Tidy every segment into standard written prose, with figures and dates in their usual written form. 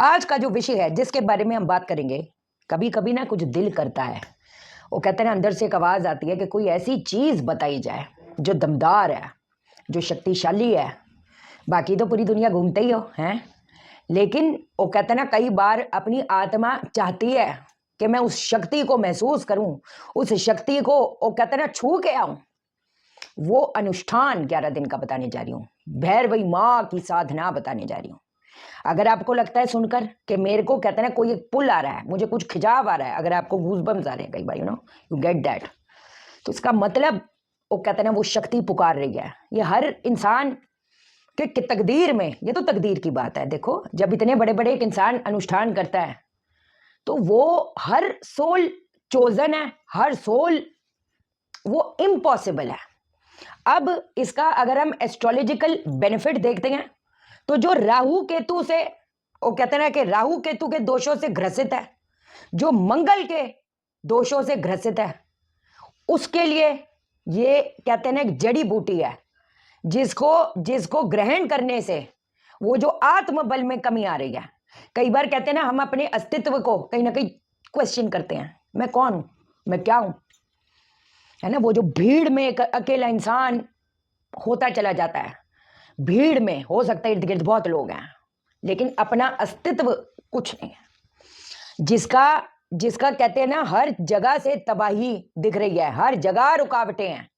आज का जो विषय है जिसके बारे में हम बात करेंगे, कभी कभी ना कुछ दिल करता है, वो कहते हैं ना, अंदर से एक आवाज आती है कि कोई ऐसी चीज बताई जाए जो दमदार है, जो शक्तिशाली है। बाकी तो पूरी दुनिया घूमते ही हो हैं, लेकिन वो कहते हैं ना, कई बार अपनी आत्मा चाहती है कि मैं उस शक्ति को महसूस करूं, उस शक्ति को वो कहते हैं ना छू के आऊं। वो अनुष्ठान 11 दिन का बताने जा रही हूँ, भैरवी माँ की साधना बताने जा रही हूँ। अगर आपको लगता है सुनकर कि मेरे को कहते हैं ना कोई एक पुल आ रहा है, मुझे कुछ खिंचाव आ रहा है, अगर आपको गूज़बम्स आ रहे हैं कई बार, यू गेट दैट, तो इसका मतलब वो कहते हैं ना वो शक्ति पुकार रही है। ये हर इंसान के तकदीर में, ये तो तकदीर की बात है। देखो, जब इतने बड़े बड़े एक इंसान अनुष्ठान करता है तो वो हर सोल चोजन है, हर सोल वो इम्पॉसिबल है। अब इसका अगर हम एस्ट्रोलॉजिकल बेनिफिट देखते हैं तो जो राहु केतु से, वो कहते हैं ना कि राहु केतु के दोषों से ग्रसित है, जो मंगल के दोषों से ग्रसित है, उसके लिए ये कहते हैं ना एक जड़ी बूटी है जिसको जिसको ग्रहण करने से वो जो आत्मबल में कमी आ रही है। कई बार कहते हैं ना हम अपने अस्तित्व को कहीं ना कहीं क्वेश्चन करते हैं, मैं कौन हूं, मैं क्या हूं, है ना। वो जो भीड़ में एक अकेला इंसान होता चला जाता है, भीड़ में हो सकता है इर्द गिर्द बहुत लोग हैं लेकिन अपना अस्तित्व कुछ नहीं है, जिसका जिसका कहते हैं ना हर जगह से तबाही दिख रही है, हर जगह रुकावटें हैं,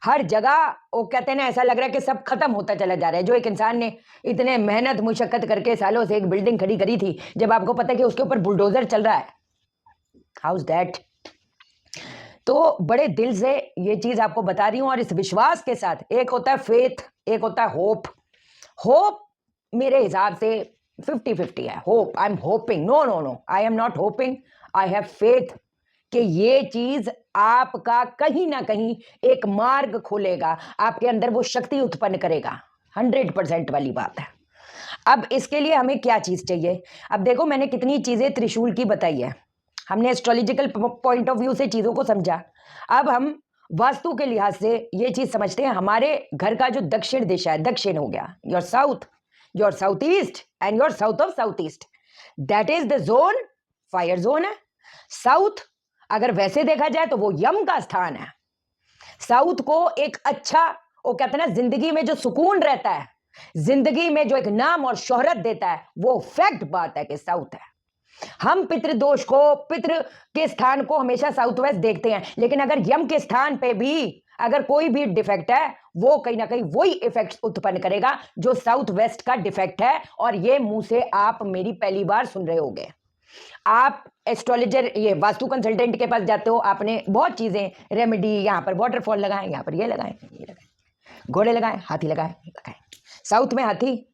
हर जगह वो कहते हैं ना ऐसा लग रहा है कि सब खत्म होता चला जा रहा है। जो एक इंसान ने इतने मेहनत मुशक्कत करके सालों से एक बिल्डिंग खड़ी करी थी, जब आपको पता है कि उसके ऊपर बुलडोजर चल रहा है, हाउ इज दैट। तो बड़े दिल से ये चीज आपको बता रही हूं और इस विश्वास के साथ, एक होता है फेथ, एक होता है होप। होप मेरे हिसाब से 50-50 है। Hope, I am hoping, no no no, I am not hoping, I have faith कि ये चीज आपका कहीं ना कहीं एक मार्ग खोलेगा, आपके अंदर वो शक्ति उत्पन्न करेगा। 100% वाली बात है। अब इसके लिए हमें क्या चीज चाहिए? अब देखो, मैंने कितनी चीजें त्रिशूल की बताई है, हमने एस्ट्रोलॉजिकल पॉइंट ऑफ व्यू से चीजों को समझा। अब हम वास्तु के लिहाज से ये चीज समझते हैं। हमारे घर का जो दक्षिण दिशा है, दक्षिण हो गया your south, your south east and your south of south east, that is the zone, fire zone है। साउथ अगर वैसे देखा जाए तो वो यम का स्थान है। साउथ को एक अच्छा, वो कहते हैं ना जिंदगी में जो सुकून रहता है, जिंदगी में जो एक नाम और शोहरत देता है, वो फैक्ट बात है कि साउथ है। हम पितृदोष को, पितृ के स्थान को हमेशा साउथ वेस्ट देखते हैं, लेकिन अगर यम के स्थान पे भी अगर कोई भी डिफेक्ट है, वो कहीं ना कहीं वही इफेक्ट उत्पन्न करेगा जो साउथ वेस्ट का डिफेक्ट है। और ये मुंह से आप मेरी पहली बार सुन रहे होंगे। आप एस्ट्रोलॉजर, ये वास्तु कंसल्टेंट के पास जाते हो, आपने बहुत चीजें रेमेडी, यहाँ पर वाटरफॉल लगाएं, यहाँ पर ये लगाएं, ये लगाएं, घोड़े लगाएं, हाथी लगाएं, साउथ में हाथी।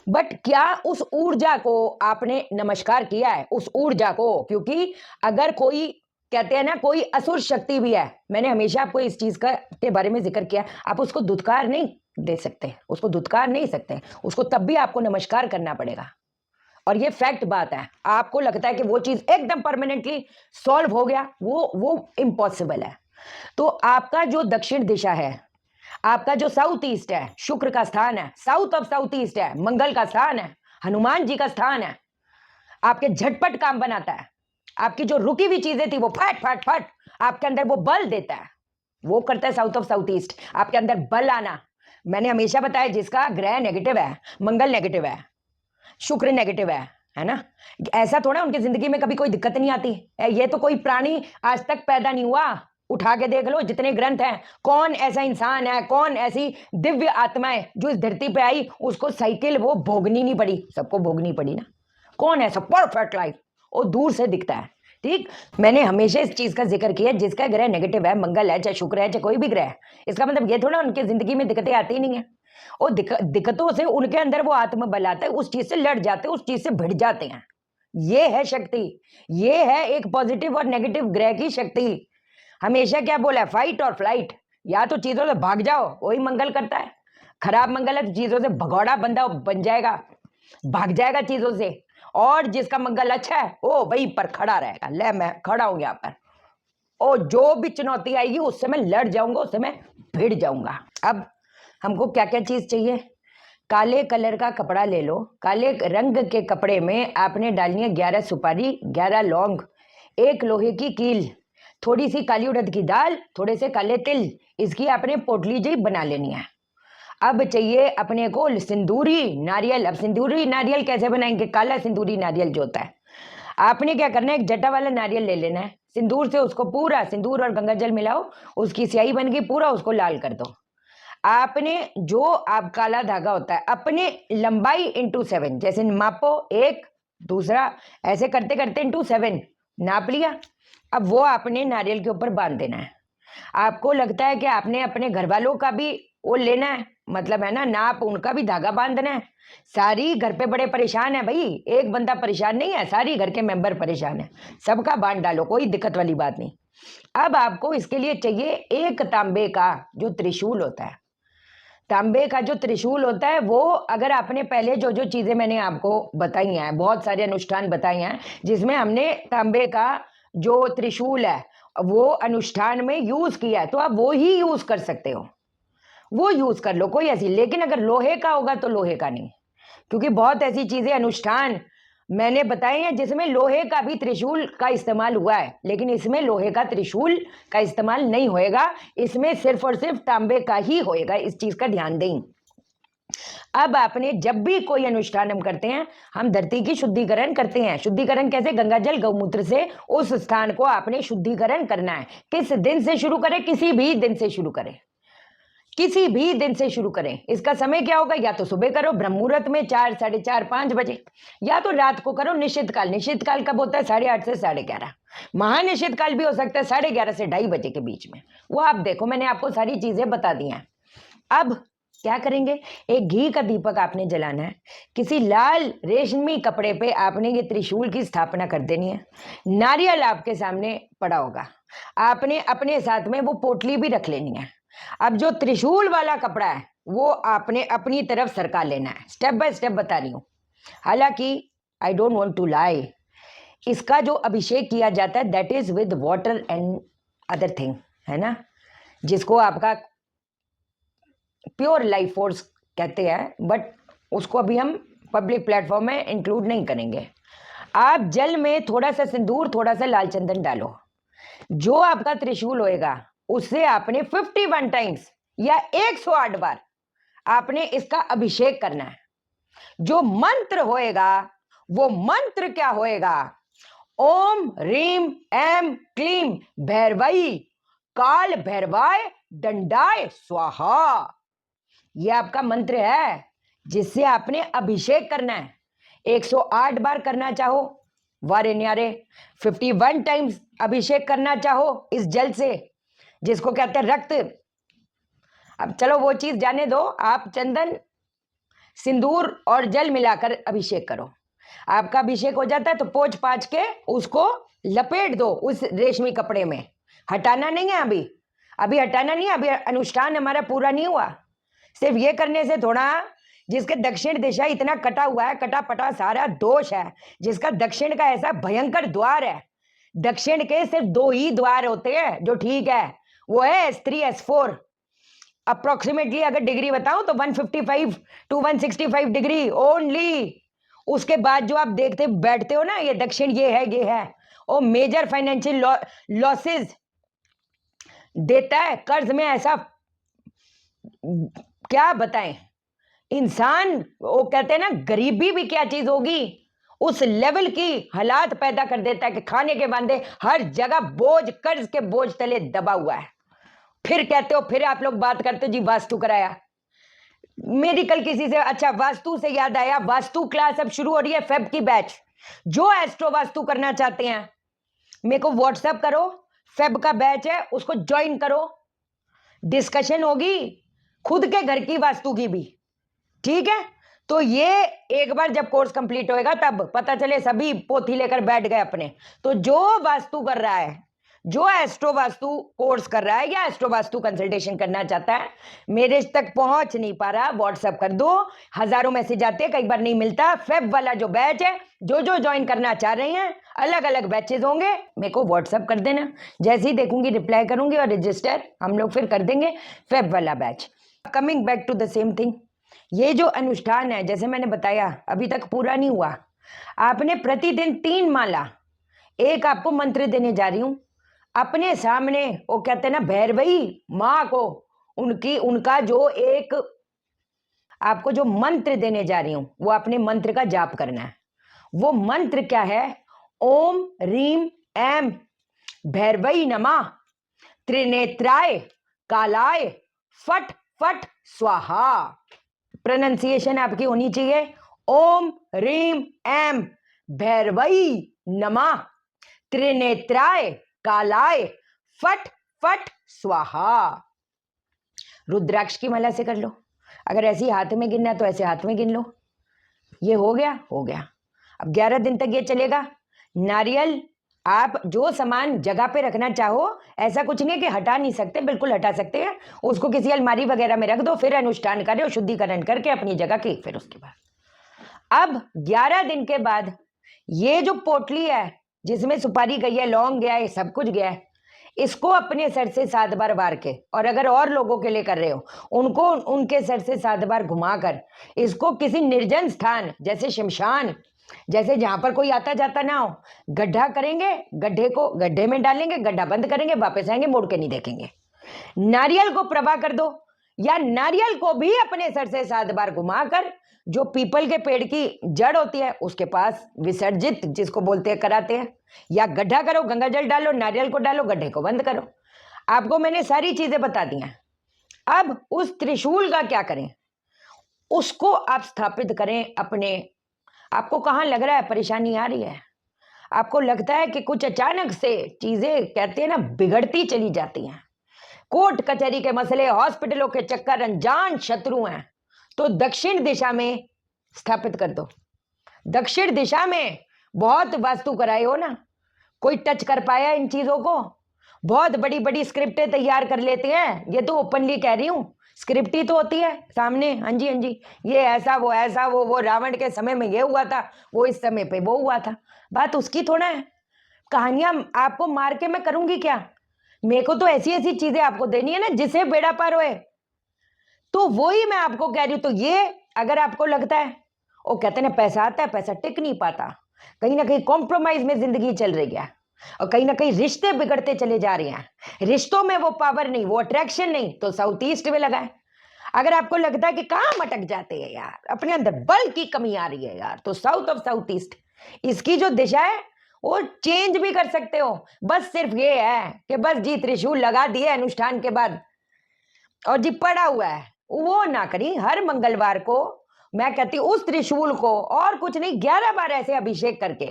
बट क्या उस ऊर्जा को आपने नमस्कार किया है, उस ऊर्जा को? क्योंकि अगर कोई कहते हैं ना कोई असुर शक्ति भी है, मैंने हमेशा आपको इस चीज का के बारे में जिक्र किया, आप उसको धुतकार नहीं दे सकते, उसको धुतकार नहीं सकते, उसको तब भी आपको नमस्कार करना पड़ेगा। और ये फैक्ट बात है। आपको लगता है कि वो चीज एकदम परमानेंटली सॉल्व हो गया, वो इम्पॉसिबल है। तो आपका जो दक्षिण दिशा है, आपका जो साउथ ईस्ट है, शुक्र का स्थान है, साउथ ऑफ साउथ ईस्ट है, मंगल का स्थान है, हनुमान जी का स्थान है, आपके झटपट काम बनाता है, आपकी जो रुकी हुई चीजें थी वो फट फट फट आपके अंदर वो बल देता है, वो करता है साउथ ऑफ साउथ ईस्ट। आपके अंदर बल आना, मैंने हमेशा बताया, जिसका ग्रह नेगेटिव है, मंगल नेगेटिव है, शुक्र नेगेटिव है ना, ऐसा थोड़ा उनकी जिंदगी में कभी कोई दिक्कत नहीं आती। ये तो कोई प्राणी आज तक पैदा नहीं हुआ, उठा के देख लो जितने ग्रंथ हैं, कौन ऐसा इंसान है, कौन ऐसी दिव्य आत्मा है जो इस धरती पे आई, उसको साइकिल वो भोगनी नहीं पड़ी? सबको भोगनी पड़ी ना। कौन ऐसा परफेक्ट लाइफ? वो दूर से दिखता है। ठीक, मैंने हमेशा इस चीज का जिक्र किया, जिसका ग्रह नेगेटिव है, मंगल है, चाहे शुक्र है, चाहे कोई भी ग्रह है, इसका मतलब ये थोड़ा उनकी जिंदगी में दिक्कतें आती ही नहीं है। और दिक्कतों से उनके अंदर वो आत्मबल आता है, उस चीज से लड़ जाते हैं, उस चीज से भिड़ जाते हैं। ये है शक्ति, ये है एक पॉजिटिव और नेगेटिव ग्रह की शक्ति। हमेशा क्या बोला है, फाइट और फ्लाइट, या तो चीजों से भाग जाओ, वही मंगल करता है। खराब मंगल है तो चीजों से भगौड़ा बंदा बन जाएगा, भाग जाएगा चीजों से। और जिसका मंगल अच्छा है वो वहीं पर खड़ा रहेगा, ले मैं खड़ा हूं यहाँ पर, और जो भी चुनौती आएगी उससे मैं लड़ जाऊंगा, उससे मैं भिड़ जाऊंगा। अब हमको क्या क्या चीज चाहिए? काले कलर का कपड़ा ले लो, काले रंग के कपड़े में आपने डालनी है 11 सुपारी, 11 लौंग, 1 लोहे की कील, थोड़ी सी काली उड़द की दाल, थोड़े से काले तिल, इसकी आपने पोटली जी बना लेनी है। अब चाहिए अपने को सिंदूरी नारियल। अब सिंदूरी नारियल कैसे बनाएंगे? काला सिंदूरी नारियल जो होता है, आपने क्या करना है, एक जटा वाला नारियल ले लेना है, सिंदूर से उसको पूरा, सिंदूर और गंगा जल मिलाओ, उसकी स्याही बन गई, पूरा उसको लाल कर दो। आपने जो आप काला धागा होता है अपने लंबाई इंटू 7, जैसे मापो, एक, दूसरा, ऐसे करते करते इंटू 7 नाप लिया। अब वो आपने नारियल के ऊपर बांध देना है। आपको लगता है कि आपने अपने घर वालों का भी वो लेना है, मतलब है ना, नाप, उनका भी धागा बांधना है। सारी घर पे बड़े परेशान है भाई, एक बंदा परेशान नहीं है, सारी घर के मेंबर परेशान है, सबका बांध डालो, कोई दिक्कत वाली बात नहीं। अब आपको इसके लिए चाहिए एक तांबे का जो त्रिशूल होता है। तांबे का जो त्रिशूल होता है वो, अगर आपने पहले जो जो चीजें मैंने आपको बताई हैं, बहुत सारे अनुष्ठान बताए हैं जिसमें हमने तांबे का जो त्रिशूल है वो अनुष्ठान में यूज किया है, तो आप वो ही यूज कर सकते हो, वो यूज कर लो, कोई ऐसी। लेकिन अगर लोहे का होगा तो लोहे का नहीं, क्योंकि बहुत ऐसी चीजें अनुष्ठान मैंने बताए हैं जिसमें लोहे का भी त्रिशूल का इस्तेमाल हुआ है, लेकिन इसमें लोहे का त्रिशूल का इस्तेमाल नहीं होएगा, इसमें सिर्फ और सिर्फ तांबे का ही होएगा, इस चीज का ध्यान दें। अब आपने जब भी कोई अनुष्ठान हम करते हैं, हम धरती की शुद्धिकरण करते हैं। शुद्धिकरण कैसे? गंगा जल गौमूत्र से उस स्थान को आपने शुद्धिकरण करना है। किस दिन से शुरू करें? किसी भी दिन से शुरू करें, किसी भी दिन से शुरू करें। इसका समय क्या होगा? या तो सुबह करो ब्रह्म मुहूर्त में 4, 4:30, 5 बजे, या तो रात को करो निश्चित काल। निश्चित काल कब होता है? 8:30 से 11:30। महानिश्चित काल भी हो सकता है 11:30 से 2:30 बजे के बीच में, वो आप देखो, मैंने आपको सारी चीजें बता दी हैं। अब क्या करेंगे? एक घी का दीपक आपने जलाना है, किसी लाल रेशमी कपड़े पे आपने ये त्रिशूल की स्थापना कर देनी है। नारियल आपके सामने पड़ा होगा, आपने अपने साथ में वो पोटली भी रख लेनी है। अब जो त्रिशूल वाला कपड़ा है वो आपने अपनी तरफ सरका लेना है, स्टेप बाय स्टेप बता रही हूं। हालांकि I don't want to lie, इसका जो अभिषेक किया जाता है that is with water and other thing, है ना, जिसको आपका प्योर लाइफ फोर्स कहते हैं, बट उसको अभी हम पब्लिक प्लेटफॉर्म में इंक्लूड नहीं करेंगे। आप जल में थोड़ा सा सिंदूर, थोड़ा सा लाल चंदन डालो, जो आपका त्रिशूल होएगा उससे आपने 51 टाइम्स या 108 बार आपने इसका अभिषेक करना है। जो मंत्र होएगा वो मंत्र क्या होएगा? ओम रीम एम क्लीम भैरवाई काल भैरवाय दंडाय स्वाहा, ये आपका मंत्र है जिससे आपने अभिषेक करना है। 108 बार करना चाहो वारे न्यारे, 51 टाइम्स अभिषेक करना चाहो इस जल से जिसको कहते हैं रक्त। अब चलो वो चीज जाने दो, आप चंदन, सिंदूर और जल मिलाकर अभिषेक करो। आपका अभिषेक हो जाता है तो पोंछ पाछ के उसको लपेट दो उस रेशमी कपड़े में, हटाना नहीं है अभी, अभी हटाना नहीं है, अभी अनुष्ठान हमारा पूरा नहीं हुआ। सिर्फ ये करने से थोड़ा, जिसके दक्षिण दिशा इतना कटा हुआ है, कटा पटा सारा दोष है, जिसका दक्षिण का ऐसा भयंकर द्वार है, दक्षिण के सिर्फ 2 ही द्वार होते हैं जो ठीक है, वो है S3 S4। अप्रोक्सीमेटली अगर डिग्री बताऊं तो 155 to 165 डिग्री ओनली। उसके बाद जो आप देखते बैठते हो ना, ये दक्षिण ये है, और मेजर फाइनेंशियल लॉसेस देता है, कर्ज में ऐसा क्या बताएं। इंसान, वो कहते हैं ना गरीबी भी क्या चीज होगी, उस लेवल की हालात पैदा कर देता है कि खाने के बांधे हर जगह बोझ, कर्ज के बोझ तले दबा हुआ है। फिर कहते हो, फिर आप लोग बात करते हो जी वास्तु कराया, मेडिकल किसी से। अच्छा, वास्तु से याद आया, वास्तु क्लास अब शुरू हो रही है फेब की बैच। जो एस्ट्रो वास्तु करना चाहते हैं मेरे को व्हाट्सएप करो, फेब का बैच है उसको ज्वाइन करो, डिस्कशन होगी खुद के घर की वास्तु की भी, ठीक है। तो ये एक बार जब कोर्स कंप्लीट होएगा तब पता चले सभी पोथी लेकर बैठ गए अपने। तो जो वास्तु कर रहा है, जो एस्ट्रो वास्तु कोर्स कर रहा है या एस्ट्रो वास्तु कंसल्टेशन करना चाहता है, मेरे तक पहुंच नहीं पा रहा, व्हाट्सएप कर दो, हजारों मैसेज आते हैं, कई बार नहीं मिलता। फेब वाला जो बैच है, जो जो ज्वाइन करना चाह रहे हैं, अलग अलग बैचेज होंगे, मेरे को व्हाट्सएप कर देना, जैसे ही देखूंगी रिप्लाई करूंगी और रजिस्टर हम लोग फिर कर देंगे फेब वाला batch. Coming back to the same thing, ये जो अनुष्ठान है, जैसे मैंने बताया, अभी तक पूरा नहीं हुआ। आपने प्रतिदिन 3 माला, एक आपको मंत्र देने जा रही हूं अपने सामने, वो कहते हैं ना भैरवी माँ को, उनका जो एक आपको जो मंत्र देने जा रही हूं, वो अपने मंत्र का जाप करना है। वो मंत्र क्या है? ओम रीम एम भैरवई नमः त्रिनेत्राय कालाय फट फट स्वाहा। प्रोनाउंसिएशन आपकी होनी चाहिए ओम रीम एम भैरवई नमः त्रिनेत्राय कालाय फट फट स्वाहा। रुद्राक्ष की माला से कर लो, अगर ऐसी हाथ में गिनना है तो ऐसे हाथ में गिन लो। ये हो गया, हो गया। अब 11 दिन तक ये चलेगा। नारियल आप जो सामान जगह पे रखना चाहो, ऐसा कुछ नहीं कि हटा नहीं सकते, बिल्कुल हटा सकते हैं। उसको किसी अलमारी वगैरह में रख दो, फिर अनुष्ठान करो, शुद्धिकरण करके अपनी जगह की। फिर उसके बाद अब 11 दिन के बाद ये जो पोटली है जिसमें सुपारी गई है, लौंग गया है, सब कुछ गया है, इसको अपने सर से 7 बार वार के, और अगर और लोगों के लिए कर रहे हो उनको उनके सर से 7 बार घुमाकर इसको किसी निर्जन स्थान, जैसे शमशान, जैसे जहां पर कोई आता जाता ना हो, गड्ढा करेंगे, गड्ढे में डालेंगे, गड्ढा बंद करेंगे, वापस आएंगे, मुड़ के नहीं देखेंगे। नारियल को प्रभा कर दो, या नारियल को भी अपने सर से 7 बार घुमाकर जो पीपल के पेड़ की जड़ होती है उसके पास विसर्जित, जिसको बोलते हैं, कराते हैं। या गड्ढा करो, गंगा जल डालो, नारियल को डालो, गड्ढे को बंद करो। आपको मैंने सारी चीजें बता दी हैं। अब उस त्रिशूल का क्या करें? उसको आप स्थापित करें अपने। आपको कहाँ लग रहा है परेशानी आ रही है? आपको लगता है कि कुछ अचानक से चीजें, कहते हैं ना, बिगड़ती चली जाती हैं, कोर्ट कचहरी के मसले, हॉस्पिटलों के चक्कर, अनजान शत्रु हैं, तो दक्षिण दिशा में स्थापित कर दो। दक्षिण दिशा में बहुत वास्तु कराए हो ना, कोई टच कर पाया इन चीजों को? बहुत बड़ी बड़ी स्क्रिप्टें तैयार कर लेते हैं, ये तो ओपनली कह रही हूं, स्क्रिप्ट ही तो होती है सामने। हाँ जी, हाँ जी, ये ऐसा वो रावण के समय में ये हुआ था, वो इस समय पे वो हुआ था। बात उसकी थोड़ा है। कहानियां आपको मार के मैं करूंगी क्या? मेरे को तो ऐसी ऐसी चीजें आपको देनी है ना जिसे बेड़ा पार होए, तो वही मैं आपको कह रही हूं। तो ये अगर आपको लगता है, वो कहते हैं ना, पैसा आता है, पैसा टिक नहीं पाता, कहीं ना कहीं कॉम्प्रोमाइज में जिंदगी चल रही है, और कहीं ना कहीं रिश्ते बिगड़ते चले जा रहे हैं, रिश्तों में वो पावर नहीं, वो अट्रैक्शन नहीं, तो साउथ ईस्ट में लगाए। अगर आपको लगता है कि कहाँ मटक जाते हैं यार, अपने अंदर बल की कमी आ रही है यार, तो साउथ ऑफ साउथ ईस्ट, इसकी जो दिशा है वो चेंज भी कर सकते हो। बस सिर्फ ये है कि बस जी त्रिशूल लगा दिए अनुष्ठान के बाद, और जी पड़ा हुआ है वो ना करी। हर मंगलवार को मैं कहती हूँ उस त्रिशूल को, और कुछ नहीं, 11 बार ऐसे अभिषेक करके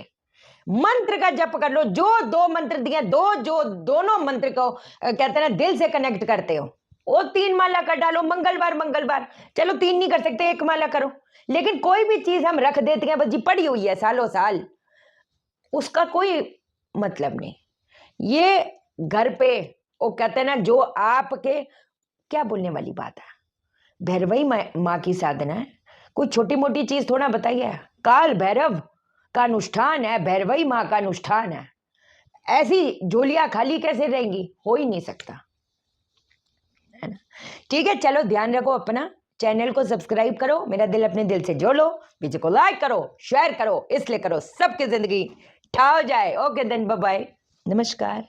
मंत्र का जप कर लो। जो 2 मंत्र दिए, जो दोनों मंत्र को कहते हैं ना दिल से कनेक्ट करते हो, वो 3 माला कर डालो मंगलवार। चलो 3 नहीं कर सकते, 1 माला करो, लेकिन कोई भी चीज हम रख देते हैं, बस जी पड़ी हुई है सालों साल, उसका कोई मतलब नहीं। ये घर पे वो कहते हैं ना, जो आपके, क्या बोलने वाली बात है, भैरवई माँ की साधना है, कोई छोटी मोटी चीज थोड़ा बताइए। काल भैरव का अनुष्ठान है, भैरवई माँ का अनुष्ठान है, ऐसी झोलियां खाली कैसे रहेंगी? हो ही नहीं सकता, है ना? ठीक है, चलो ध्यान रखो अपना, चैनल को सब्सक्राइब करो, मेरा दिल अपने दिल से जोड़ो, वीडियो को लाइक करो, शेयर करो, इसलिए करो सबकी जिंदगी ठा हो जाए। ओके देन, बाय बाय, नमस्कार।